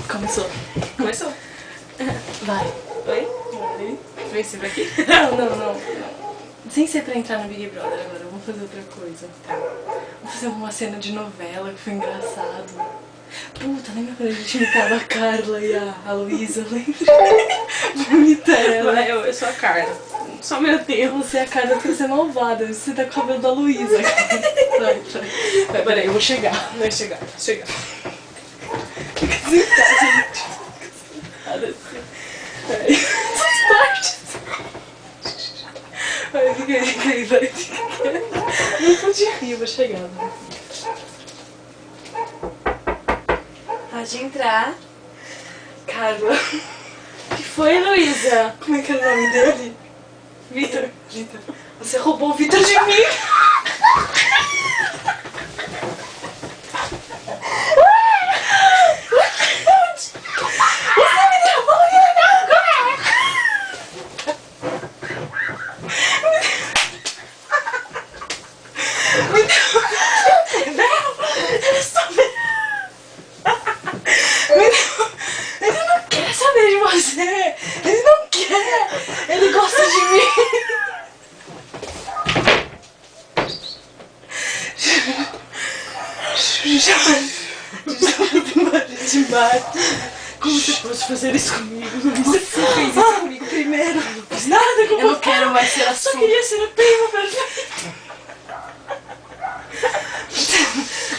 Começou. Começou. Vai. Oi? Vai. Vem sempre aqui. Não. Sem ser pra entrar no Big Brother agora, vamos fazer outra coisa. Vamos fazer uma cena de novela que foi engraçado. Puta, lembra quando a gente imitava a Carla e a Luísa, lembra? Vamos imitar ela. Eu sou a Carla. Só meu Deus. Você é a Carla porque você é malvada, você tá com o cabelo da Luísa. Vai. Peraí, eu vou chegar. Vai chegar. Fica sentada, gente. Sentada assim. Peraí. Essas partes. Vai, fica aí, vai. Não pode rir, eu vou chegar. Né? Pode entrar. Carla. O que foi, Luísa? Como é que é o nome dele? Vitor. Você roubou o Vitor de mim. Ele não quer saber de você! Ele não quer! Ele gosta de mim! Demais. Como você pode fazer isso comigo? Você fez isso comigo primeiro. Eu não fiz nada com você. Eu não quero mais ser a sua. Só queria ser a prima perfeita.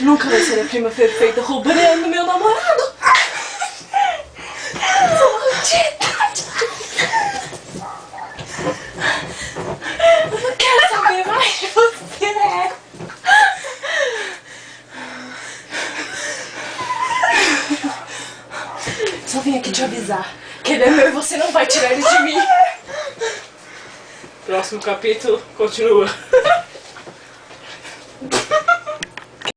Nunca vai ser a prima perfeita roubando meu namorado. Sou maldita. Eu não quero saber mais de você. Só vim aqui te avisar que ele é meu e você não vai tirar ele de mim. Próximo capítulo, continua.